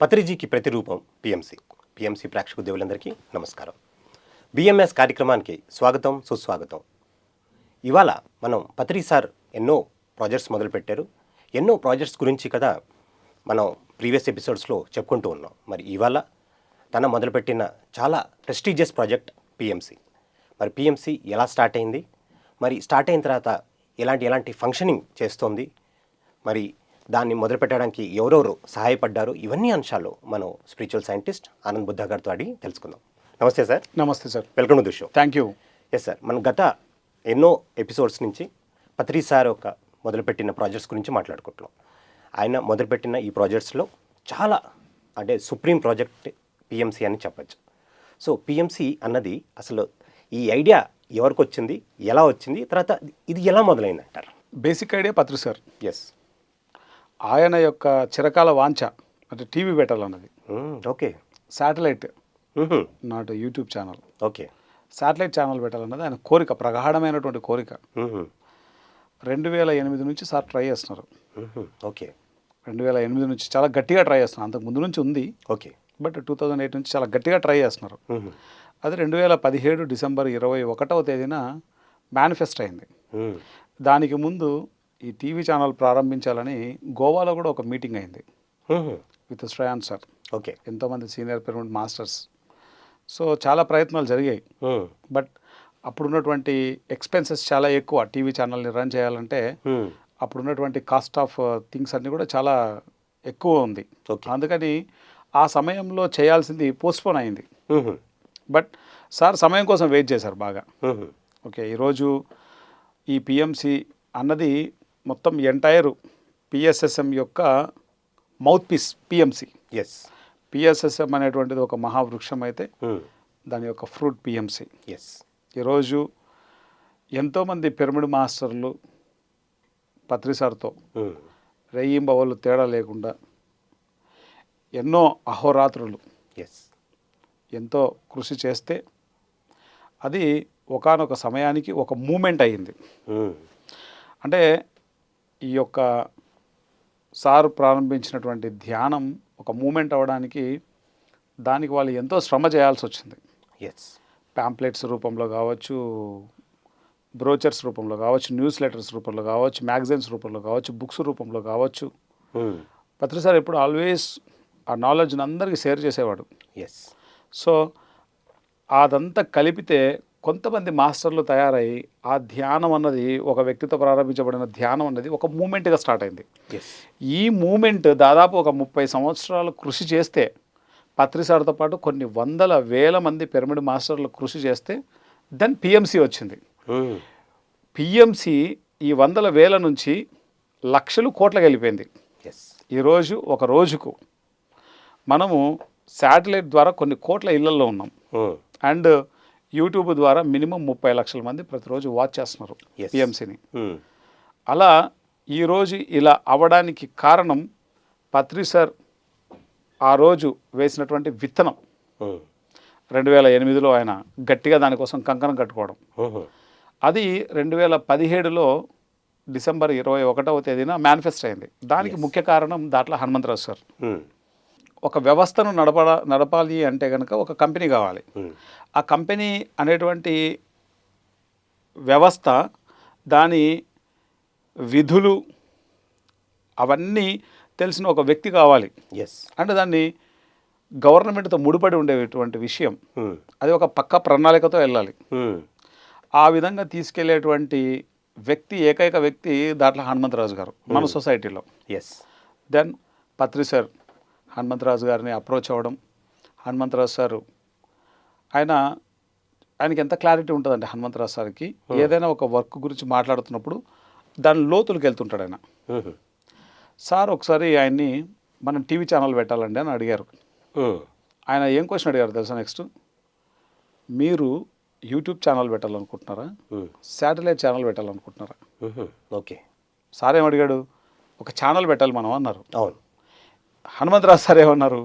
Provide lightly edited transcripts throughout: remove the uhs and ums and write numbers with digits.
పత్రిజీకి ప్రతిరూపం PMC. PMC ప్రేక్షక దేవులందరికీ నమస్కారం. బిఎంఎస్ కార్యక్రమానికి స్వాగతం, సుస్వాగతం. ఇవాళ మనం పత్రి సార్ ఎన్నో ప్రాజెక్ట్స్ మొదలుపెట్టారు. ఎన్నో ప్రాజెక్ట్స్ గురించి కదా మనం ప్రీవియస్ ఎపిసోడ్స్లో చెప్పుకుంటూ ఉన్నాం. మరి ఇవాళ తన మొదలుపెట్టిన చాలా ప్రెస్టీజియస్ ప్రాజెక్ట్ పిఎంసి. మరి పిఎంసి ఎలా స్టార్ట్ అయింది, మరి స్టార్ట్ అయిన తర్వాత ఎలాంటి ఫంక్షనింగ్ చేస్తోంది, మరి దాన్ని మొదలుపెట్టడానికి ఎవరెవరు సహాయపడ్డారు, ఇవన్నీ అంశాలు మనం స్పిరిచువల్ సైంటిస్ట్ ఆనంద్ బుద్ధ గారితో అడిగి తెలుసుకుందాం. నమస్తే సార్. నమస్తే sir. Welcome to the show. Thank you. Yes sir, మనం గత ఎన్నో ఎపిసోడ్స్ నుంచి పత్రి సార్ ఒక మొదలుపెట్టిన ప్రాజెక్ట్స్ గురించి మాట్లాడుకుంటున్నాం. ఆయన మొదలుపెట్టిన ఈ ప్రాజెక్ట్స్లో చాలా అంటే సుప్రీం ప్రాజెక్ట్ పిఎంసి అని చెప్పచ్చు. సో పిఎంసి అన్నది అసలు ఈ ఐడియా ఎవరికి వచ్చింది, ఎలా వచ్చింది, తర్వాత ఇది ఎలా మొదలైంది అంటారు? Basic idea Patri sir. Yes. ఆయన యొక్క చిరకాల వాంఛ అంటే టీవీ పెట్టాలన్నది. Okay. Satellite, not YouTube channel, okay, satellite channel పెట్టాలన్నది ఆయన కోరిక, ప్రగాఢమైనటువంటి కోరిక. 2008 నుంచి సార్ ట్రై చేస్తున్నారు. ఓకే. 2008 నుంచి చాలా గట్టిగా ట్రై చేస్తున్నారు. అంతకు ముందు నుంచి ఉంది, ఓకే, బట్ 2008 నుంచి చాలా గట్టిగా ట్రై చేస్తున్నారు. అది 2017 డిసెంబర్ 21వ తేదీన మేనిఫెస్ట్ అయింది. దానికి ముందు ఈ టీవీ ఛానల్ ప్రారంభించాలని గోవాలో కూడా ఒక మీటింగ్ అయింది విత్ శ్రేయాన్ సార్. ఓకే. ఎంతోమంది సీనియర్ పిరమిడ్ మాస్టర్స్. సో చాలా ప్రయత్నాలు జరిగాయి, బట్ అప్పుడున్నటువంటి ఎక్స్పెన్సెస్ చాలా ఎక్కువ. టీవీ ఛానల్ని రన్ చేయాలంటే అప్పుడున్నటువంటి కాస్ట్ ఆఫ్ థింగ్స్ అన్నీ కూడా చాలా ఎక్కువ ఉంది. అందుకని ఆ సమయంలో చేయాల్సింది పోస్ట్పోన్ అయింది. బట్ సార్ సమయం కోసం వెయిట్ చేశారు బాగా. ఓకే, ఈరోజు ఈ పిఎంసి అన్నది మొత్తం ఎంటైర్ పిఎస్ఎస్ఎం యొక్క mouthpiece PMC. Yes. PSSM అనేటువంటిది ఒక మహావృక్షం అయితే దాని యొక్క ఫ్రూట్ పిఎంసి. ఎస్. ఈరోజు ఎంతోమంది పిరమిడ్ మాస్టర్లు పత్రి సార్తో రెయ్యింబవళ్ళు తేడా లేకుండా ఎన్నో అహోరాత్రులు ఎస్ ఎంతో కృషి చేస్తే అది ఒకానొక సమయానికి ఒక మూమెంట్ అయ్యింది. అంటే ఈ యొక్క సార్ ప్రారంభించినటువంటి ధ్యానం ఒక మూమెంట్ అవ్వడానికి దానికి వాళ్ళు ఎంతో శ్రమ చేయాల్సి వచ్చింది. ఎస్. ప్యాంప్లెట్స్ రూపంలో కావచ్చు, బ్రోచర్స్ రూపంలో కావచ్చు, న్యూస్ లెటర్స్ రూపంలో కావచ్చు, మ్యాగజైన్స్ రూపంలో కావచ్చు, బుక్స్ రూపంలో కావచ్చు. పత్రి సార్ ఎప్పుడు ఆల్వేస్ ఆ నాలెడ్జ్ని అందరికీ షేర్ చేసేవాడు. ఎస్. సో అదంతా కలిపితే కొంతమంది మాస్టర్లు తయారై ఆ ధ్యానం అన్నది, ఒక వ్యక్తితో ప్రారంభించబడిన ధ్యానం అన్నది ఒక మూమెంట్గా స్టార్ట్ అయింది. ఈ మూమెంట్ దాదాపు ఒక 30 సంవత్సరాలు కృషి చేస్తే, పత్రి సార్తో పాటు కొన్ని వందల వేల మంది పిరమిడ్ మాస్టర్లు కృషి చేస్తే దెన్ పిఎంసి వచ్చింది. పిఎంసి ఈ వందల వేల నుంచి లక్షలు కోట్లకు వెళ్ళిపోయింది. ఈరోజు ఒక రోజుకు మనము శాటిలైట్ ద్వారా కొన్ని కోట్ల ఇళ్లలో ఉన్నాం. అండ్ యూట్యూబ్ ద్వారా మినిమం 30 లక్షల మంది ప్రతిరోజు వాచ్ చేస్తున్నారు పిఎంసిని. అలా ఈరోజు ఇలా అవ్వడానికి కారణం పత్రి సార్ ఆ రోజు వేసినటువంటి విత్తనం. 2008లో ఆయన గట్టిగా దానికోసం కంకణం కట్టుకోవడం. అది 2017లో డిసెంబర్ 21వ తేదీన మేనిఫెస్ట్ అయింది. దానికి ముఖ్య కారణం దాంట్లో హనుమంతరాజు సార్. ఒక వ్యవస్థను నడపాలి అంటే కనుక ఒక కంపెనీ కావాలి. ఆ కంపెనీ అనేటువంటి వ్యవస్థ, దాని విధులు అవన్నీ తెలిసిన ఒక వ్యక్తి కావాలి. అంటే దాన్ని గవర్నమెంట్తో ముడిపడి ఉండేటువంటి విషయం. అది ఒక పక్క ప్రణాళికతో వెళ్ళాలి. ఆ విధంగా తీసుకెళ్లేటువంటి వ్యక్తి, ఏకైక వ్యక్తి దాంట్లో హనుమంతరాజు గారు మన సొసైటీలో. దెన్ పత్రి సార్ హనుమంతరాజు గారిని అప్రోచ్ అవ్వడం. హనుమంతరాజు సారు ఆయనకి ఎంత క్లారిటీ ఉంటుందంటే, హనుమంతరాజు సార్కి ఏదైనా ఒక వర్క్ గురించి మాట్లాడుతున్నప్పుడు దాని లోతులకు వెళ్తుంటాడు ఆయన. సార్ ఒకసారి ఆయన్ని మనం టీవీ ఛానల్ పెట్టాలండి అని అడిగారు. ఆయన ఏం క్వశ్చన్ అడిగారు తెలుసా? నెక్స్ట్, మీరు యూట్యూబ్ ఛానల్ పెట్టాలనుకుంటున్నారా, శాటిలైట్ ఛానల్ పెట్టాలనుకుంటున్నారా? ఓకే. సార్ ఏమడిగాడు? ఒక ఛానల్ పెట్టాలి మనం అన్నారు. అవును. హనుమంతరాజు సార్ ఏమన్నారు?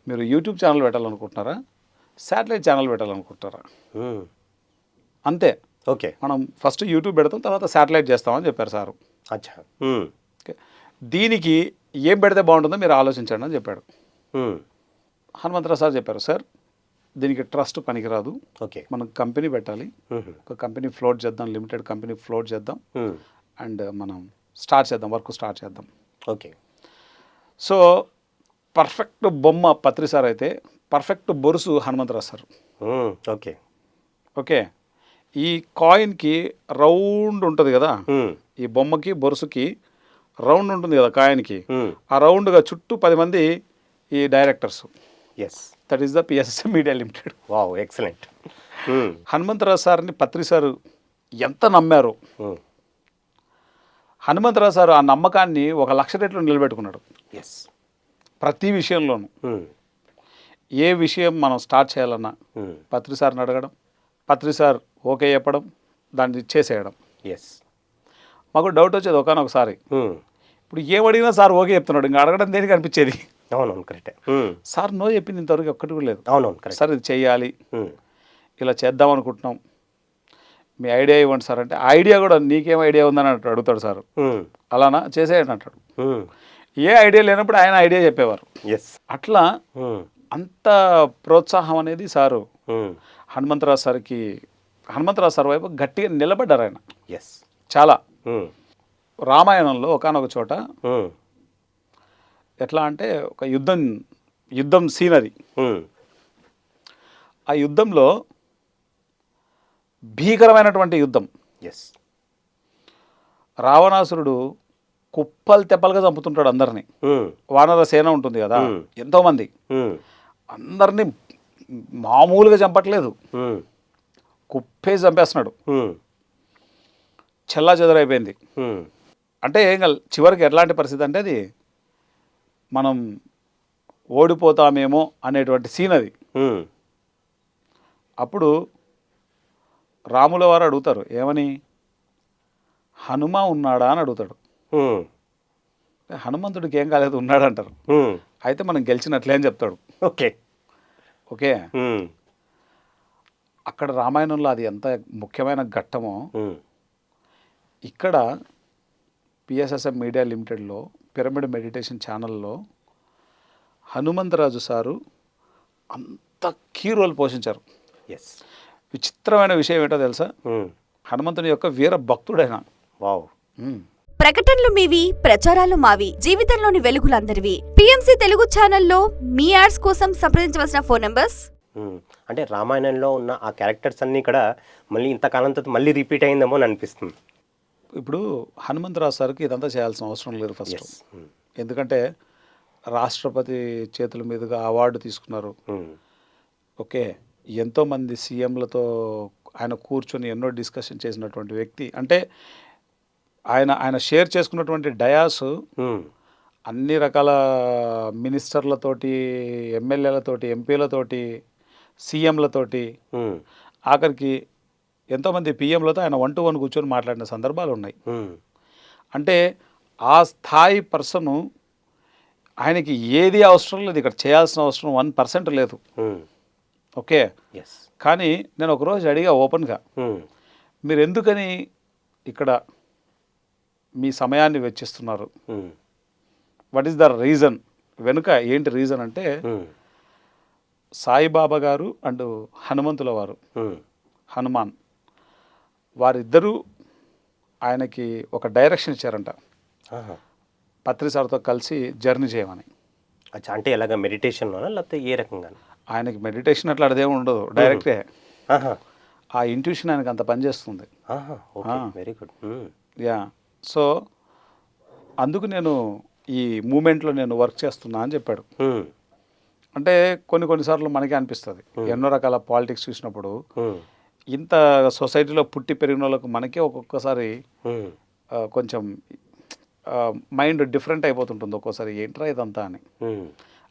మీరు యూట్యూబ్ ఛానల్ పెట్టాలనుకుంటున్నారా, శాటిలైట్ ఛానల్ పెట్టాలనుకుంటున్నారా? అంతే. ఓకే. మనం ఫస్ట్ యూట్యూబ్ పెడతాం, తర్వాత శాటిలైట్ చేస్తామని చెప్పారు సారు. అచ్చా. దీనికి ఏం పెడితే బాగుంటుందో మీరు ఆలోచించండి అని చెప్పాడు. హనుమంతరావు సార్ చెప్పారు, సార్ దీనికి ట్రస్ట్ పనికిరాదు, ఓకే. మనం కంపెనీ పెట్టాలి, ఒక కంపెనీ ఫ్లోట్ చేద్దాం, లిమిటెడ్ కంపెనీ ఫ్లోట్ చేద్దాం, అండ్ మనం స్టార్ట్ చేద్దాం, వర్క్ స్టార్ట్ చేద్దాం. ఓకే. సో పర్ఫెక్ట్ బొమ్మ పత్రి సార్ అయితే, పర్ఫెక్ట్ బొరుసు హనుమంతరావు సార్. ఓకే. ఓకే, ఈ కాయిన్కి రౌండ్ ఉంటుంది కదా, ఈ బొమ్మకి బొరుసుకి రౌండ్ ఉంటుంది కదా కాయిన్కి, ఆ రౌండ్గా చుట్టూ 10 మంది ఈ directors. Yes, that is the PSSM media limited. Wow, excellent. Hanumantha Rao సార్ని పత్రి సార్ ఎంత నమ్మారు, హనుమంతరావు సార్ ఆ నమ్మకాన్ని 1,00,000 రెట్లు నిలబెట్టుకున్నాడు. ఎస్, ప్రతి విషయంలోనూ. ఏ విషయం మనం స్టార్ట్ చేయాలన్నా పత్రి సార్ని అడగడం, పత్రి సార్ ఓకే చెప్పడం, దాన్ని చేసేయడం. ఎస్. మాకు డౌట్ వచ్చేది ఒకసారి, ఇప్పుడు ఏం అడిగినా సార్ ఓకే చెప్తున్నాడు, ఇంకా అడగడం దేనికి అనిపించేది. అవునవును, కరెక్టే. సార్ నో చెప్పింది ఇంతవరకు ఒక్కటి కూడా లేదు. అవునవును, కరెక్ట్. సార్ ఇది చెయ్యాలి, ఇలా చేద్దాం అనుకుంటున్నాం, మీ ఐడియా ఇవ్వండి సార్ అంటే, ఐడియా కూడా నీకేం ఐడియా ఉందని అడుగుతాడు సార్. అలానా, చేసేయండి అంటాడు. ఏ ఐడియా లేనప్పుడు ఆయన ఐడియా చెప్పేవారు. ఎస్. అట్లా అంత ప్రోత్సాహం అనేది సారు హనుమంతరావు సార్ వైపు గట్టిగా నిలబడ్డారు ఆయన. ఎస్. చాలా. రామాయణంలో ఒకానొక చోట ఎట్లా అంటే ఒక యుద్ధం సీనరీ. ఆ యుద్ధంలో భీకరమైనటువంటి యుద్ధం. ఎస్. రావణాసురుడు కుప్పలు తెప్పలుగా చంపుతుంటాడు అందరినీ. వానర సేన ఉంటుంది కదా, ఎంతోమంది, అందరినీ మామూలుగా చంపట్లేదు, కుప్పేసి చంపేస్తున్నాడు. చెల్లా చెదరైపోయింది. అంటే ఇంకా చివరికి ఎట్లాంటి పరిస్థితి అంటే, అది మనం ఓడిపోతామేమో అనేటువంటి సీన్ అది. అప్పుడు రాముల వారు అడుగుతారు, ఏమని, హనుమ ఉన్నాడా అని అడుగుతాడు. హనుమంతుడికి ఏం కాలేదు, ఉన్నాడంటారు. అయితే మనం గెలిచినట్లే అని చెప్తాడు. ఓకే. ఓకే, అక్కడ రామాయణంలో అది ఎంత ముఖ్యమైన ఘట్టమో, ఇక్కడ పిఎస్ఎస్ఎం మీడియా లిమిటెడ్లో పిరమిడ్ మెడిటేషన్ ఛానల్లో హనుమంతరాజు సారు అంత కీ రోల్ పోషించారు. ఎస్. విచిత్రమైన విషయం ఏంటో తెలుసా? హనుమంతుని యొక్క వీర భక్తుడైన. వావ్. ప్రకటనలు మీవి, ప్రచారాలు మావి, జీవితంలోని వెలుగులందరివి. పిఎంసి తెలుగు ఛానల్లో మీ యాడ్స్ కోసం సంప్రదించవలసిన ఫోన్ నంబర్స్. అంటే రామాయణంలో ఉన్న ఆ క్యారెక్టర్స్ అన్నీ ఇక్కడ మళ్ళీ ఇంతకాలం తర్వాత మళ్ళీ రిపీట్ అయిందేమో అని అనిపిస్తుంది. ఇప్పుడు హనుమంతరావు సార్కి ఇదంతా చేయాల్సిన అవసరం లేదు ఫస్ట్. ఎందుకంటే రాష్ట్రపతి చేతుల మీదుగా అవార్డు తీసుకున్నారు. ఓకే, ఎంతోమంది సీఎంలతో ఆయన కూర్చొని ఎన్నో డిస్కషన్ చేసినటువంటి వ్యక్తి. అంటే ఆయన షేర్ చేసుకున్నటువంటి డయాస్ అన్ని రకాల మినిస్టర్లతోటి, ఎమ్మెల్యేలతోటి, ఎంపీలతోటి, సీఎంలతోటి, ఆఖరికి ఎంతోమంది పిఎంలతో ఆయన 1-to-1 కూర్చొని మాట్లాడిన సందర్భాలు ఉన్నాయి. అంటే ఆ స్థాయి పర్సను, ఆయనకి ఏది అవసరం లేదు, ఇక్కడ చేయాల్సిన అవసరం 1% లేదు. ఓకే, కానీ నేను ఒకరోజు అడిగా ఓపెన్గా, మీరు ఎందుకని ఇక్కడ మీ సమయాన్ని వెచ్చిస్తున్నారు, వాట్ ఈస్ ద రీజన్, వెనుక ఏంటి రీజన్ అంటే, సాయిబాబా గారు అండ్ హనుమంతుల వారు, హనుమాన్, వారిద్దరూ ఆయనకి ఒక డైరెక్షన్ ఇచ్చారంట, పత్రి సార్తో కలిసి జర్నీ చేయమని. అంటే ఎలాగ మెడిటేషన్లోనా లేకపోతే ఏ రకంగా? ఆయనకి మెడిటేషన్ అట్లా అదేమి ఉండదు, డైరెక్టే. ఆ ఇంట్యూషన్ ఆయనకు అంత పనిచేస్తుంది. Very good. యా, సో అందుకు నేను ఈ మూమెంట్లో నేను వర్క్ చేస్తున్నా అని చెప్పాడు. అంటే కొన్నిసార్లు మనకే అనిపిస్తుంది, ఎన్నో రకాల పాలిటిక్స్ చూసినప్పుడు, ఇంత సొసైటీలో పుట్టి పెరిగిన వాళ్ళకు మనకే ఒక్కొక్కసారి కొంచెం మైండ్ డిఫరెంట్ అయిపోతుంటుంది ఒక్కోసారి, ఏంట్రా ఇదంతా అని.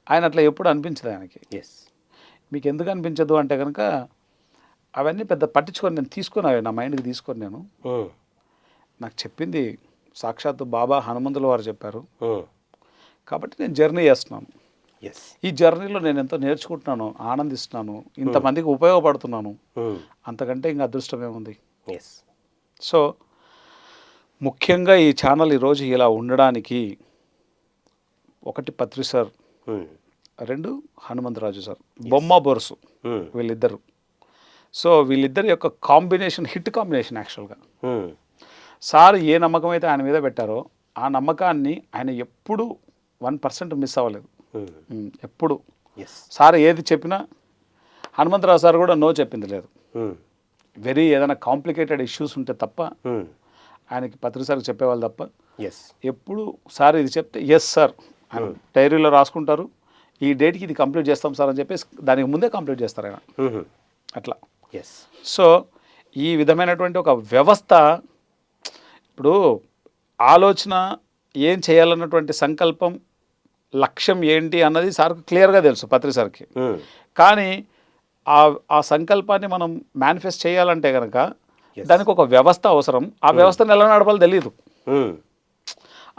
ఆయన అట్లా ఎప్పుడు అనిపించదు ఆయనకి. మీకు ఎందుకు అనిపించదు అంటే కనుక, అవన్నీ పెద్ద పట్టించుకొని నేను తీసుకొని, అవి నా మైండ్కి తీసుకొని నేను, నాకు చెప్పింది సాక్షాత్తు బాబా హనుమంతుల వారు చెప్పారు కాబట్టి నేను జర్నీ చేస్తున్నాను. ఈ జర్నీలో నేను ఎంతో నేర్చుకుంటున్నాను, ఆనందిస్తున్నాను, ఇంతమందికి ఉపయోగపడుతున్నాను, అంతకంటే ఇంకా అదృష్టం ఏముంది. సో ముఖ్యంగా ఈ ఛానల్ ఈరోజు ఇలా ఉండడానికి ఒకటి పత్రి సార్ 2 హనుమంతరాజు సార్, బొమ్మ బొరుసు వీళ్ళిద్దరు. సో వీళ్ళిద్దరి యొక్క కాంబినేషన్ హిట్ కాంబినేషన్ యాక్చువల్గా. సార్ ఏ నమ్మకం అయితే ఆయన మీద పెట్టారో ఆ నమ్మకాన్ని ఆయన ఎప్పుడు 1% మిస్ అవ్వలేదు. ఎప్పుడు సార్ ఏది చెప్పినా హనుమంతరావు సార్ కూడా నో చెప్పింది లేదు. వెరీ ఏదైనా కాంప్లికేటెడ్ ఇష్యూస్ ఉంటే తప్ప ఆయనకి పత్రిసారికి చెప్పేవాళ్ళు తప్ప ఎప్పుడు సార్ ఇది చెప్తే ఎస్ సార్ ఆయన డైరీలో రాసుకుంటారు, ఈ డేట్కి ఇది కంప్లీట్ చేస్తాం సార్ అని చెప్పేసి దానికి ముందే కంప్లీట్ చేస్తారు ఆయన అట్లా. సో ఈ విధమైనటువంటి ఒక వ్యవస్థ, ఇప్పుడు ఆలోచన ఏం చేయాలన్నటువంటి సంకల్పం లక్ష్యం ఏంటి అన్నది సార్కు క్లియర్గా తెలుసు పత్రిసారికి. కానీ ఆ సంకల్పాన్ని మనం మేనిఫెస్ట్ చేయాలంటే కనుక దానికి ఒక వ్యవస్థ అవసరం. ఆ వ్యవస్థను ఎలా నడపాలో తెలియదు.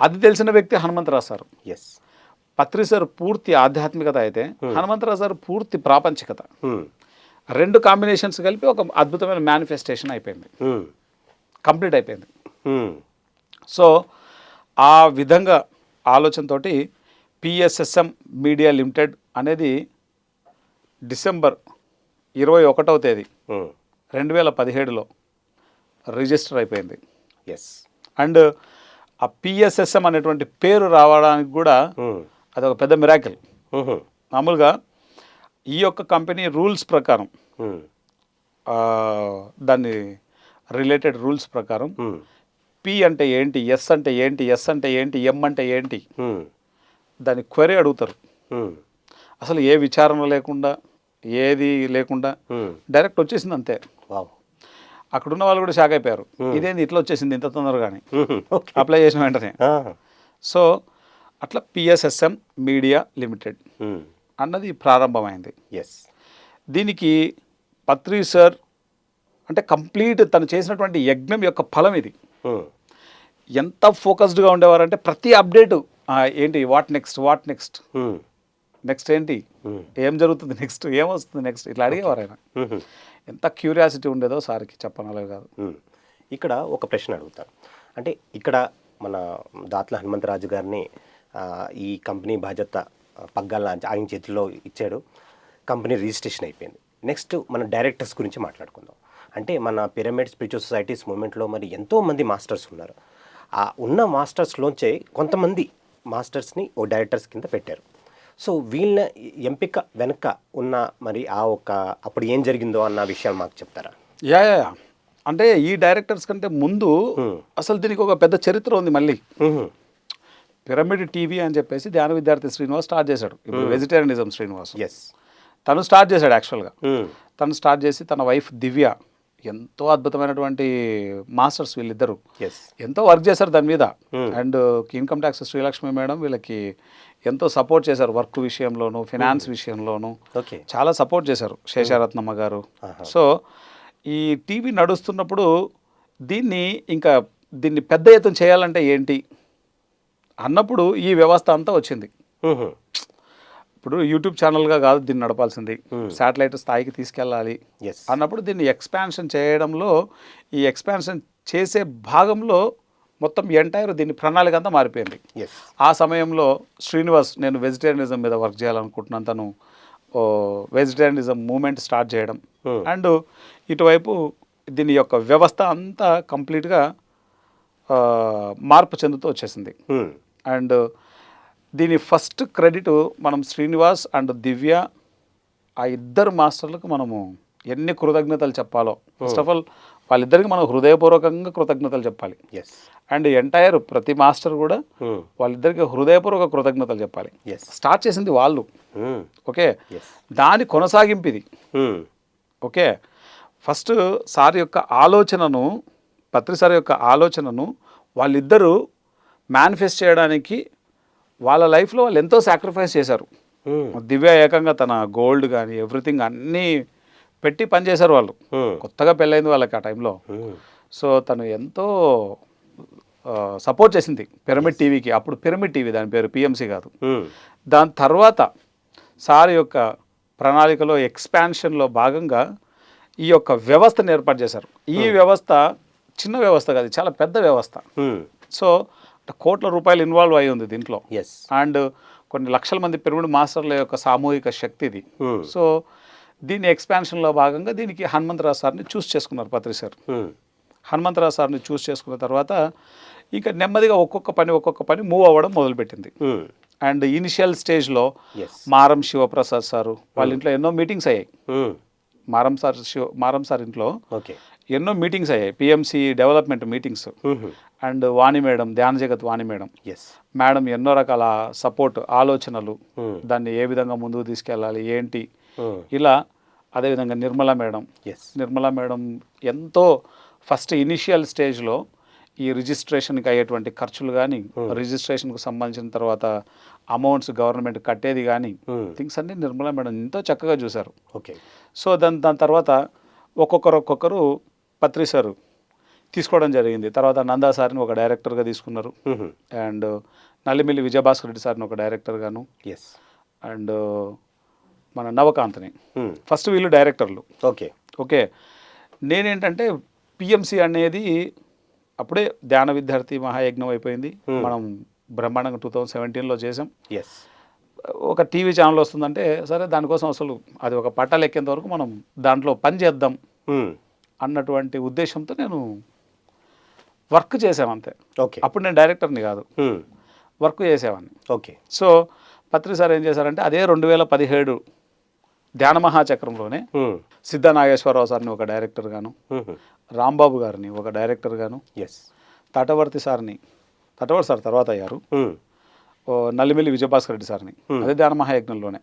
అది తెలిసిన వ్యక్తి హనుమంతరావు సార్. పత్రి సార్ పూర్తి ఆధ్యాత్మికత అయితే హనుమంతరావు సార్ పూర్తి ప్రాపంచికత. 2 కాంబినేషన్స్ కలిపి ఒక అద్భుతమైన మేనిఫెస్టేషన్ అయిపోయింది, కంప్లీట్ అయిపోయింది. సో ఆ విధంగా ఆలోచనతోటి పిఎస్ఎస్ఎం మీడియా లిమిటెడ్ అనేది డిసెంబర్ 21వ తేదీ 2017లో రిజిస్టర్ అయిపోయింది. అండ్ ఆ పిఎస్ఎస్ఎం అనేటువంటి పేరు రావడానికి కూడా అదొక పెద్ద మిరాకిల్. మామూలుగా ఈ యొక్క కంపెనీ రూల్స్ ప్రకారం, దాన్ని రిలేటెడ్ రూల్స్ ప్రకారం పి అంటే ఏంటి, ఎస్ అంటే ఏంటి, ఎస్ అంటే ఏంటి, ఎం అంటే ఏంటి, దాన్ని క్వరీ అడుగుతారు. అసలు ఏ విచారణ లేకుండా ఏది లేకుండా డైరెక్ట్ వచ్చేసింది అంతే. అక్కడున్న వాళ్ళు కూడా షాక్ అయిపోయారు, ఇదేంది ఇట్లా వచ్చేసింది ఇంత తొందరగానే అప్లై చేసిన వెంటనే. సో అట్లా పిఎస్ఎస్ఎం మీడియా లిమిటెడ్ అన్నది ప్రారంభమైంది. దీనికి పత్రి సార్ అంటే కంప్లీట్ తను చేసినటువంటి యజ్ఞం యొక్క ఫలం ఇది. ఎంత ఫోకస్డ్గా ఉండేవారంటే ప్రతి అప్డేటు ఏంటి, what next, what next, next ఏంటి, ఏం జరుగుతుంది నెక్స్ట్, ఏమొస్తుంది నెక్స్ట్, ఇట్లా అడిగేవారు ఆయన. ఎంత క్యూరియాసిటీ ఉండేదో సార్కి చెప్పనలే కాదు. ఇక్కడ ఒక ప్రశ్న అడుగుతాను. అంటే ఇక్కడ మన దాట్ల హనుమంతరాజు గారిని ఈ కంపెనీ బాధ్యత పగ్గాల ఆయన చేతిలో ఇచ్చాడు, కంపెనీ రిజిస్ట్రేషన్ అయిపోయింది. నెక్స్ట్ మన డైరెక్టర్స్ గురించి మాట్లాడుకుందాం. అంటే మన పిరమిడ్ స్పిరిచువల్ సొసైటీస్ మూమెంట్లో మరి ఎంతోమంది మాస్టర్స్ ఉన్నారు. ఆ ఉన్న మాస్టర్స్లోంచే కొంతమంది మాస్టర్స్ని ఓ డైరెక్టర్స్ కింద పెట్టారు. సో వీళ్ళ ఎంపిక వెనక ఉన్న మరి అప్పుడు ఏం జరిగిందో అన్న విషయాలు మాకు చెప్తారా? యా అంటే ఈ డైరెక్టర్స్ కంటే ముందు అసలు దీనికి ఒక పెద్ద చరిత్ర ఉంది. మళ్ళీ పిరమిడ్ టీవీ అని చెప్పేసి ధ్యాన విద్యార్థి శ్రీనివాస్ స్టార్ట్ చేశాడు. ఇప్పుడు వెజిటేరియనిజం శ్రీనివాస్ తను స్టార్ట్ చేశాడు. యాక్చువల్గా తను స్టార్ట్ చేసి తన వైఫ్ దివ్య, ఎంతో అద్భుతమైనటువంటి మాస్టర్స్ వీళ్ళిద్దరు, ఎంతో వర్క్ చేశారు దాని మీద. And income tax Srilakshmi madam వీళ్ళకి ఎంతో సపోర్ట్ చేశారు, వర్క్ విషయంలోను ఫినాన్స్ విషయంలోను చాలా సపోర్ట్ చేశారు శేషారత్నమ్మ గారు. సో ఈ టీవీ నడుస్తున్నప్పుడు దీన్ని పెద్ద ఎత్తున చేయాలంటే ఏంటి అన్నప్పుడు ఈ వ్యవస్థ అంతా వచ్చింది. ఇప్పుడు యూట్యూబ్ ఛానల్గా కాదు దీన్ని నడపాల్సింది, శాటిలైట్ స్థాయికి తీసుకెళ్ళాలి అన్నప్పుడు దీన్ని ఎక్స్పాన్షన్ చేయడంలో, ఈ ఎక్స్పాన్షన్ చేసే భాగంలో మొత్తం ఎంటైర్ దీని ప్రణాళిక అంతా మారిపోయింది. ఆ సమయంలో శ్రీనివాస్ నేను వెజిటేరియనిజం మీద వర్క్ చేయాలనుకుంటున్నాను, తను వెజిటేరియనిజం మూమెంట్ స్టార్ట్ చేయడం, అండ్ ఇటువైపు దీని యొక్క వ్యవస్థ అంతా కంప్లీట్గా మార్పు చెందుతూ వచ్చేసింది. అండ్ దీని ఫస్ట్ క్రెడిట్ మనం శ్రీనివాస్ అండ్ దివ్య ఆ ఇద్దరు మాస్టర్లకు మనము ఎన్ని కృతజ్ఞతలు చెప్పాలో, ఫస్ట్ ఆఫ్ ఆల్ వాళ్ళిద్దరికి మనం హృదయపూర్వకంగా కృతజ్ఞతలు చెప్పాలి. అండ్ ఎంటైర్ ప్రతి మాస్టర్ కూడా వాళ్ళిద్దరికి హృదయపూర్వక కృతజ్ఞతలు చెప్పాలి. స్టార్ట్ చేసింది వాళ్ళు, ఓకే, దాని కొనసాగింపు ఇది. ఓకే, ఫస్ట్ సార్ యొక్క ఆలోచనను, పత్రి సార్ యొక్క ఆలోచనను వాళ్ళిద్దరూ మేనిఫెస్ట్ చేయడానికి వాళ్ళ లైఫ్లో వాళ్ళు ఎంతో సాక్రిఫైస్ చేశారు. దివ్య ఏకంగా తన గోల్డ్ కానీ ఎవ్రీథింగ్ అన్నీ పెట్టి పనిచేశారు వాళ్ళు. కొత్తగా పెళ్ళైంది వాళ్ళకి ఆ టైంలో. సో తను ఎంతో సపోర్ట్ చేసింది పిరమిడ్ టీవీకి. అప్పుడు పిరమిడ్ టీవీ దాని పేరు, పిఎంసి కాదు. దాని తర్వాత సార్ యొక్క ప్రణాళికలో ఎక్స్పాన్షన్లో భాగంగా ఈ యొక్క వ్యవస్థను ఏర్పాటు చేశారు. ఈ వ్యవస్థ చిన్న వ్యవస్థ కాదు, చాలా పెద్ద వ్యవస్థ. సో కోట్ల రూపాయలు ఇన్వాల్వ్ అయి ఉంది దీంట్లో. అండ్ కొన్ని లక్షల మంది పిరమిడ్ మాస్టర్ల యొక్క సామూహిక శక్తి ఇది. సో దీని ఎక్స్పాన్షన్లో భాగంగా దీనికి హనుమంతరావు సార్ని చూస్ చేసుకున్నారు పత్రి సార్. హనుమంతరావు సార్ని చూస్ చేసుకున్న తర్వాత ఇంకా నెమ్మదిగా ఒక్కొక్క పని మూవ్ అవ్వడం మొదలుపెట్టింది. అండ్ ఇనిషియల్ స్టేజ్లో మారం శివప్రసాద్ సారు వాళ్ళ ఇంట్లో ఎన్నో మీటింగ్స్ అయ్యాయి. మారం సార్ ఇంట్లో ఎన్నో మీటింగ్స్ అయ్యాయి, PMC development meetings. And Vani madam, ధ్యాన జగత్ వాణి మేడం ఎన్నో రకాల సపోర్ట్ ఆలోచనలు, దాన్ని ఏ విధంగా ముందుకు తీసుకెళ్ళాలి ఏంటి ఇలా. అదేవిధంగా నిర్మలా మేడం ఎంతో ఫస్ట్ ఇనిషియల్ స్టేజ్లో ఈ రిజిస్ట్రేషన్కి అయ్యేటువంటి ఖర్చులు కానీ, రిజిస్ట్రేషన్కు సంబంధించిన తర్వాత అమౌంట్స్ గవర్నమెంట్ కట్టేది కానీ, థింగ్స్ అన్నీ నిర్మలా మేడం ఎంతో చక్కగా చూశారు. సో దాని తర్వాత ఒక్కొక్కరు పత్రి సార్ తీసుకోవడం జరిగింది. తర్వాత నందా సార్ని ఒక డైరెక్టర్గా తీసుకున్నారు. అండ్ నల్లిమిల్లి విజయభాస్కర్ రెడ్డి సార్ని ఒక డైరెక్టర్గాను, అండ్ మన నవకాంత్ని ఫస్ట్ వీళ్ళు డైరెక్టర్లు. ఓకే నేనేంటంటే పిఎంసి అనేది అప్పుడే ధ్యాన విద్యార్థి మహాయజ్ఞం అయిపోయింది. మనం బ్రహ్మాండంగా 2017లో చేసాం. ఒక టీవీ ఛానల్ వస్తుందంటే సరే దానికోసం అసలు అది ఒక పట్టాలు ఎక్కేంత వరకు మనం దాంట్లో పని చేద్దాం అన్నటువంటి ఉద్దేశంతో నేను వర్క్ చేసామంతే. అప్పుడు నేను డైరెక్టర్ని కాదు, వర్క్ చేసేవాడిని. సో పత్రి సార్ ఏం చేశారంటే అదే 2017 ధ్యాన మహాచక్రంలోనే సిద్ధ నాగేశ్వరరావు సార్ని ఒక డైరెక్టర్ గాను, రాంబాబు గారిని ఒక డైరెక్టర్ గాను, తటవర్తి సార్ తర్వాత అయ్యారు, నల్లిమిల్లి విజయభాస్కర్ రెడ్డి సార్ని అదే ధ్యాన మహాయజ్ఞంలోనే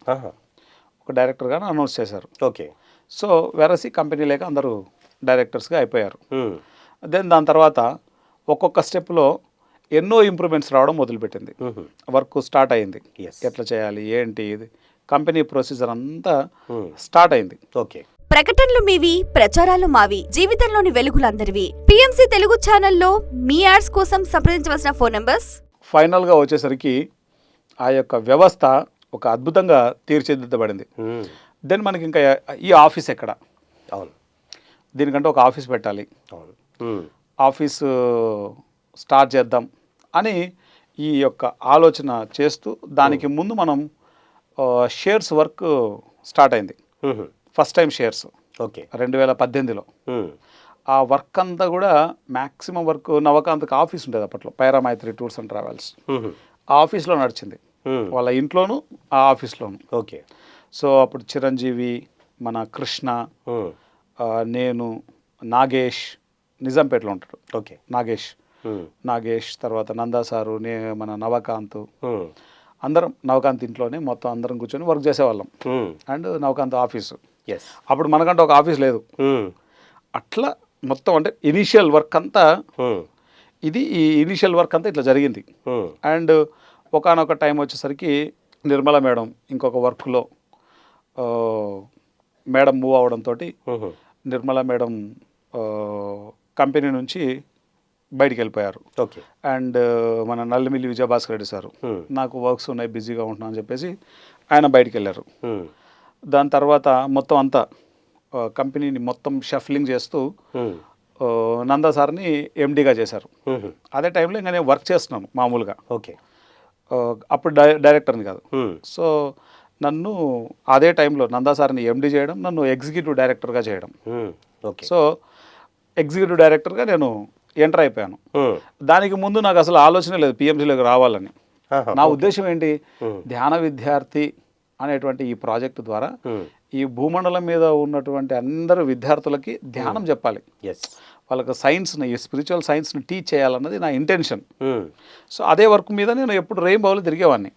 ఒక డైరెక్టర్ గాను అనౌన్స్ చేశారు. సో వెరసి కంపెనీ లేక అందరూ డైరెక్టర్స్గా అయిపోయారు. దాని తర్వాత ఒక్కొక్క స్టెప్లో ఎన్నో ఇంప్రూవ్మెంట్స్ రావడం మొదలుపెట్టింది. వర్క్ స్టార్ట్ అయింది, ఎట్లా చేయాలి ఏంటి ఇది కంపెనీ ప్రొసీజర్ అంతా స్టార్ట్ అయింది. ప్రకటనలు మీవి, ప్రచారాలు మావి, జీవితంలోని వెలుగులందరివి. పిఎంసి తెలుగు ఛానల్లో మీ యాడ్స్ కోసం సంప్రదించవలసిన ఫోన్ నంబర్స్. ఫైనల్గా వచ్చేసరికి ఆ యొక్క వ్యవస్థ ఒక అద్భుతంగా తీర్చిదిద్దబడింది. దెన్ మనకి ఇంకా ఈ ఆఫీస్ ఎక్కడ, దీనికంటే ఒక ఆఫీస్ పెట్టాలి, ఆఫీస్ స్టార్ట్ చేద్దాం అని ఈ యొక్క ఆలోచన చేస్తూ దానికి ముందు మనం షేర్స్ వర్క్ స్టార్ట్ అయింది. ఫస్ట్ టైం షేర్స్ 2018లో. ఆ వర్క్ అంతా కూడా మ్యాక్సిమం వర్క్ నవకాంత్కి ఆఫీస్ ఉండేది అప్పట్లో, పైరామైత్రి టూర్స్ అండ్ ట్రావెల్స్. ఆ ఆఫీస్లో నడిచింది, వాళ్ళ ఇంట్లోనూ ఆ ఆఫీస్లోను. సో అప్పుడు చిరంజీవి, మన కృష్ణ, నేను, నాగేష్ నిజాంపేటలో ఉంటాడు, నాగేష్ తర్వాత నందా సారు, మన నవకాంత్, అందరం నవకాంత్ ఇంట్లోనే మొత్తం అందరం కూర్చొని వర్క్ చేసేవాళ్ళం. అండ్ నవకాంత్ ఆఫీసు, అప్పుడు మనకంటే ఒక ఆఫీస్ లేదు. అట్లా మొత్తం అంటే ఇనీషియల్ వర్క్ అంతా ఈ ఇనీషియల్ వర్క్ అంతా ఇట్లా జరిగింది. అండ్ ఒకానొక టైం వచ్చేసరికి నిర్మలా మేడం ఇంకొక వర్క్లో మేడం మూవ్ అవడంతో నిర్మలా మేడం కంపెనీ నుంచి బయటికి వెళ్ళిపోయారు. అండ్ మన నల్లిమిల్లి విజయభాస్కర్ రెడ్డి సారు నాకు వర్క్స్ ఉన్నాయి బిజీగా ఉంటున్నా అని చెప్పేసి ఆయన బయటికి వెళ్ళారు. దాని తర్వాత మొత్తం అంతా కంపెనీని మొత్తం షఫ్లింగ్ చేస్తూ నందా సార్ని ఎండీగా చేశారు. అదే టైంలో ఇంకా నేను వర్క్ చేస్తున్నాను మామూలుగా. అప్పుడు డైరెక్టర్ని కాదు. సో నన్ను అదే టైంలో నందా సార్ని ఎండీ చేయడం, నన్ను ఎగ్జిక్యూటివ్ డైరెక్టర్గా చేయడం. సో ఎగ్జిక్యూటివ్ డైరెక్టర్గా నేను ఎంటర్ అయిపోయాను. దానికి ముందు నాకు అసలు ఆలోచన లేదు పిఎంసీలోకి రావాలని. నా ఉద్దేశం ఏంటి, ధ్యాన విద్యార్థి అనేటువంటి ఈ ప్రాజెక్టు ద్వారా ఈ భూమండలం మీద ఉన్నటువంటి అందరు విద్యార్థులకి ధ్యానం చెప్పాలి, వాళ్ళకి సైన్స్ని, ఈ స్పిరిచువల్ సైన్స్ని టీచ్ చేయాలన్నది నా ఇంటెన్షన్. సో అదే వర్క్ మీద నేను ఎప్పుడు రెయిన్బోలో తిరిగేవాడిని.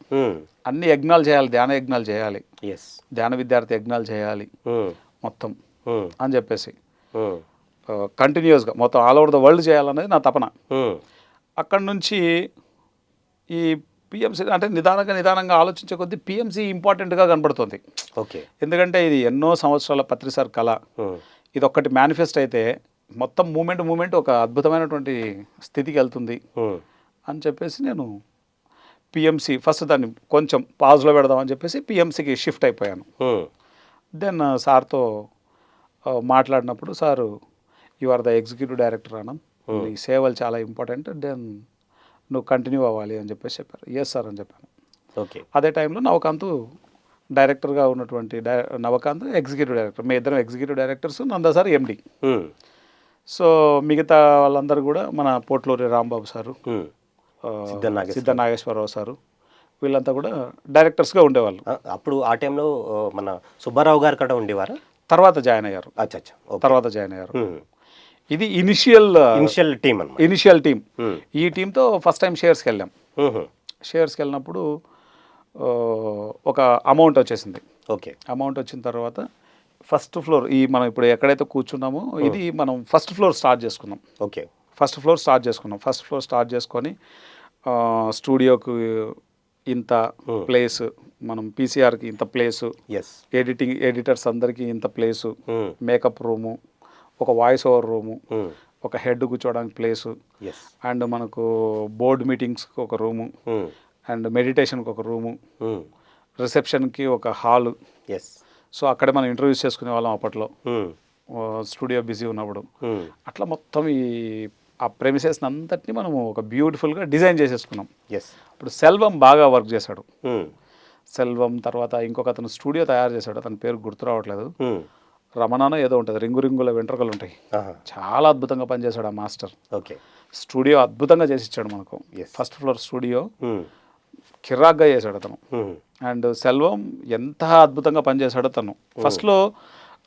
అన్ని యజ్ఞాలు చేయాలి, ధ్యాన యజ్ఞాలు చేయాలి, ధ్యాన విద్యార్థి యజ్ఞాలు చేయాలి మొత్తం అని చెప్పేసి కంటిన్యూస్గా మొత్తం ఆల్ ఓవర్ ద వరల్డ్ చేయాలనేది నా తపన. అక్కడి నుంచి ఈ పిఎంసీ అంటే నిదానంగా ఆలోచించే కొద్దీ పిఎంసీ ఇంపార్టెంట్గా కనబడుతుంది. ఎందుకంటే ఇది ఎన్నో సంవత్సరాల పత్రి సార్ కళ. ఇది ఒక్కటి మేనిఫెస్ట్ అయితే మొత్తం మూమెంట్ ఒక అద్భుతమైనటువంటి స్థితికి వెళ్తుంది అని చెప్పేసి నేను పిఎంసీ ఫస్ట్ దాన్ని కొంచెం పాజ్లో పెడదామని చెప్పేసి పిఎంసీకి షిఫ్ట్ అయిపోయాను. దెన్ సార్తో మాట్లాడినప్పుడు sir you are the executive director అన్న, నీ సేవలు చాలా ఇంపార్టెంట్, దెన్ నువ్వు కంటిన్యూ అవ్వాలి అని చెప్పేసి చెప్పారు. ఎస్ సార్ అని చెప్పాను. ఓకే. అదే టైంలో నవకాంత్ డైరెక్టర్గా ఉన్నటువంటి నవకాంత్ ఎగ్జిక్యూటివ్ డైరెక్టర్, మీ ఇద్దరం executive directors, Nanda sir MD. So మిగతా వాళ్ళందరూ కూడా మన పోట్లూరి రాంబాబు సారు, సిద్ధ నాగేశ్వరరావు సారు, వీళ్ళంతా కూడా డైరెక్టర్స్గా ఉండేవాళ్ళు. అప్పుడు ఆ టైంలో మన సుబ్బారావు గారు కూడా ఉండేవారు, తర్వాత జాయిన్ అయ్యారు. అచ్చా, తర్వాత జాయిన్ అయ్యారు. ఇది ఇనిషియల్ టీమ్. ఈ టీంతో ఫస్ట్ టైం షేర్స్కి వెళ్ళాం. షేర్స్కి వెళ్ళినప్పుడు ఒక అమౌంట్ వచ్చేసింది. ఓకే. అమౌంట్ వచ్చిన తర్వాత ఫస్ట్ ఫ్లోర్, ఈ మనం ఇప్పుడు ఎక్కడైతే కూర్చున్నామో ఇది మనం ఫస్ట్ ఫ్లోర్ స్టార్ట్ చేసుకున్నాం. ఓకే. ఫస్ట్ ఫ్లోర్ స్టార్ట్ చేసుకొని స్టూడియోకి ఇంత ప్లేస్, మనం పీసీఆర్కి ఇంత ప్లేసు, ఎడిటర్స్ అందరికీ ఇంత ప్లేసు, మేకప్ రూము, ఒక వాయిస్ ఓవర్ రూము, ఒక హెడ్ కూర్చోవడానికి ప్లేసు, అండ్ మనకు బోర్డ్ మీటింగ్స్కి ఒక రూము, అండ్ మెడిటేషన్కి ఒక రూము, రిసెప్షన్కి ఒక హాలు. సో అక్కడే మనం ఇంటర్వ్యూస్ చేసుకునే వాళ్ళం అప్పట్లో, స్టూడియో బిజీ ఉన్నప్పుడు. అట్లా మొత్తం ఆ ప్రెమిసెస్ అంతటిని మనము ఒక బ్యూటిఫుల్గా డిజైన్ చేసేసుకున్నాం. ఇప్పుడు సెల్వం బాగా వర్క్ చేశాడు. సెల్వం తర్వాత ఇంకొక అతను స్టూడియో తయారు చేశాడు, అతని పేరు గుర్తు రావట్లేదు, రమణానో ఏదో ఉంటుంది, రింగుల వెంట్రుకలు ఉంటాయి. చాలా అద్భుతంగా పనిచేశాడు ఆ మాస్టర్. ఓకే. స్టూడియో అద్భుతంగా చేసి ఇచ్చాడు మనకు. ఫస్ట్ ఫ్లోర్ స్టూడియో కిర్రాక్గా చేశాడు అతను. అండ్ సెల్వం ఎంత అద్భుతంగా పనిచేశాడో తను. ఫస్ట్లో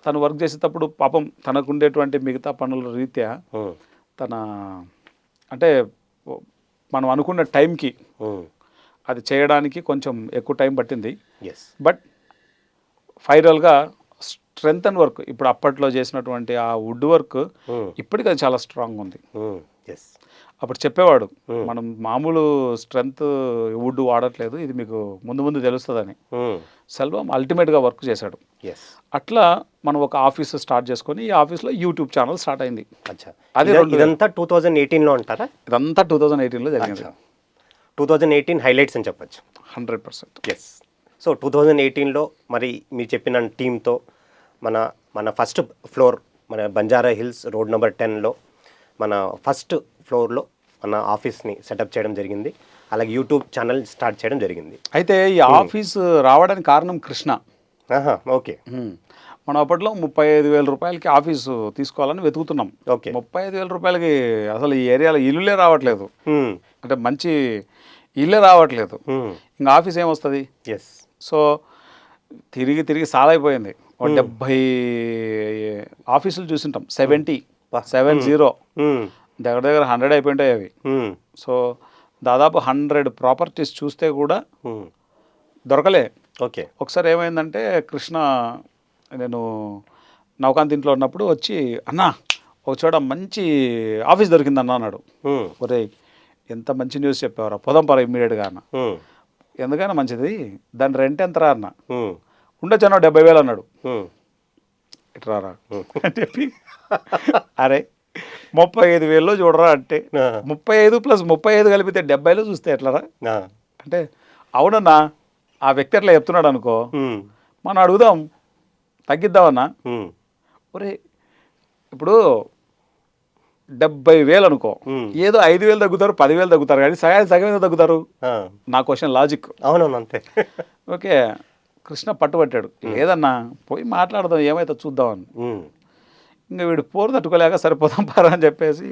తను వర్క్ చేసేటప్పుడు పాపం తనకు ఉండేటువంటి మిగతా పనుల రీత్యా అంటే మనం అనుకున్న టైంకి అది చేయడానికి కొంచెం ఎక్కువ టైం పట్టింది. బట్ ఫైనల్గా స్ట్రెంగ్త్ అండ్ వర్క్, ఇప్పుడు అప్పట్లో చేసినటువంటి ఆ వుడ్ వర్క్ ఇప్పటికీ అది చాలా స్ట్రాంగ్ ఉంది. అప్పుడు చెప్పేవాడు, మనం మామూలు స్ట్రెంగ్త్ వుడ్ వాడట్లేదు, ఇది మీకు ముందు తెలుస్తుందని. సెల్వం అల్టిమేట్గా వర్క్ చేశాడు. అట్లా మనం ఒక ఆఫీస్ స్టార్ట్ చేసుకొని ఈ ఆఫీస్లో యూట్యూబ్ ఛానల్ స్టార్ట్ అయింది. అది ఇదంతా 2018లో అంటారా? ఇదంతా 2018లో జరిగింది. 2018 హైలైట్స్ అని చెప్పచ్చు. 100%. సో 2018లో మరి మీరు చెప్పిన టీంతో మన ఫస్ట్ ఫ్లోర్, మన బంజారా హిల్స్ రోడ్ నెంబర్ 10లో మన ఫస్ట్ ఫ్లోర్లో మన ఆఫీస్ని సెటప్ చేయడం జరిగింది. అలాగే యూట్యూబ్ ఛానల్ స్టార్ట్ చేయడం జరిగింది. అయితే ఈ ఆఫీస్ రావడానికి కారణం కృష్ణ. ఓకే. మనం అప్పట్లో 35,000 రూపాయలకి ఆఫీసు తీసుకోవాలని వెతుకుతున్నాం. 35,000 రూపాయలకి అసలు ఈ ఏరియాలో ఇల్లులే రావట్లేదు, అంటే మంచి ఇల్లే రావట్లేదు, ఇంకా ఆఫీస్ ఏమొస్తుంది? సో తిరిగి సాలైపోయింది. 70 ఆఫీసులు చూసింటాం, 70 దగ్గర 100 అయిపోయింటాయి అవి. సో దాదాపు 100 ప్రాపర్టీస్ చూస్తే కూడా దొరకలే. ఓకే. ఒకసారి ఏమైందంటే కృష్ణ, నేను నవకాంత్ ఇంట్లో ఉన్నప్పుడు వచ్చి, అన్నా ఒక చోట మంచి ఆఫీస్ దొరికిందన్నా అన్నాడు. ఒరే ఎంత మంచి న్యూస్ చెప్పేవారా, పోదాం పరా ఇమ్మీడియట్గా అన్న. ఎందుకైనా మంచిది, దాని రెంట్ ఎంతరా అన్న. ఉండొచ్చు అన్నాడు, 70,000 అన్నాడు. ఇట్రారా అని చెప్పి, అరే 35,000లో చూడరా అంటే, 35 + 35 కలిపితే 70లో చూస్తే ఎట్లరా అంటే, అవునన్నా ఆ వ్యక్తి ఎట్లా చెప్తున్నాడు అనుకో, మనం అడుగుదాం తగ్గిద్దామన్నా. ఒరే ఇప్పుడు 70,000 అనుకో, ఏదో 5,000 తగ్గుతారు, 10,000 తగ్గుతారు, కానీ సగం తగ్గుతారు. నా క్వశ్చన్ లాజిక్. అవునవును, అంతే. ఓకే. కృష్ణ పట్టుబట్టాడు, లేదన్నా పోయి మాట్లాడదాం, ఏమైతే చూద్దామని. ఇంకా వీడు పోరు తట్టుకోలేక సరిపోదాం పారా అని చెప్పేసి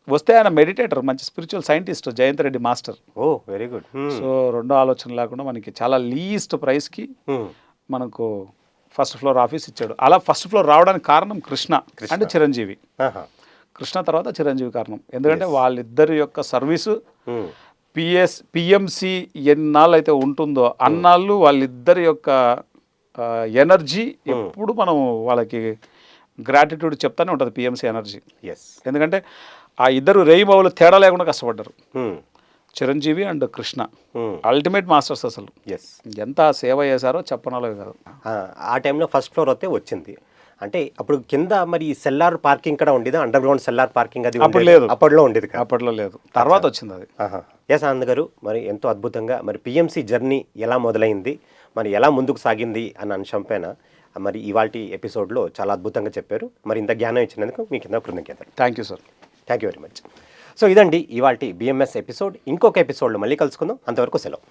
వస్తే, ఆయన మెడిటేటర్, మంచి spiritual scientist, Jayanth Reddy master. Very good. So రెండో ఆలోచన లేకుండా మనకి చాలా లీస్ట్ ప్రైస్కి మనకు ఫస్ట్ ఫ్లోర్ ఆఫీస్ ఇచ్చాడు. అలా ఫస్ట్ ఫ్లోర్ రావడానికి కారణం కృష్ణ అంటే చిరంజీవి. కృష్ణ తర్వాత చిరంజీవి కారణం. ఎందుకంటే వాళ్ళిద్దరి యొక్క సర్వీసు పిఎంసి ఎన్నాళ్ళు అయితే ఉంటుందో అన్నాళ్ళు వాళ్ళిద్దరి యొక్క ఎనర్జీ ఎప్పుడు మనం వాళ్ళకి గ్రాటిట్యూడ్ చెప్తానే ఉంటుంది. PMC energy. ఎందుకంటే ఆ ఇద్దరు రేయిబావులు తేడా లేకుండా కష్టపడ్డారు, Chiranjeevi and Krishna. Ultimate masters అసలు. ఎంత సేవ చేశారో చెప్పనాలో కాదు. ఆ టైంలో ఫస్ట్ ఫ్లోర్ అయితే వచ్చింది అంటే, అప్పుడు కింద మరి సెల్లార్ పార్కింగ్ కూడా ఉండేది, అండర్ గ్రౌండ్ సెల్లార్ పార్కింగ్ అది అప్పుడు లేదు, అప్పట్లో ఉండేది. అప్పట్లో లేదు, తర్వాత వచ్చింది అది. ఆనంద్ గారు, మరి ఎంతో అద్భుతంగా మరి పిఎంసి జర్నీ ఎలా మొదలైంది, మరి ఎలా ముందుకు సాగింది అన్న అంశం పైన మరి ఇవాల్టి ఎపిసోడ్లో చాలా అద్భుతంగా చెప్పారు. మరి ఇంత జ్ఞానం ఇచ్చినందుకు మీ కింద కృతజ్ఞతలు. Thank you sir. Thank you very much. So ఇదండి ఇవాల్టి బిఎంఎస్ ఎపిసోడ్. ఇంకొక ఎపిసోడ్లో మళ్ళీ కలుసుకుందాం. అంతవరకు సెలవు.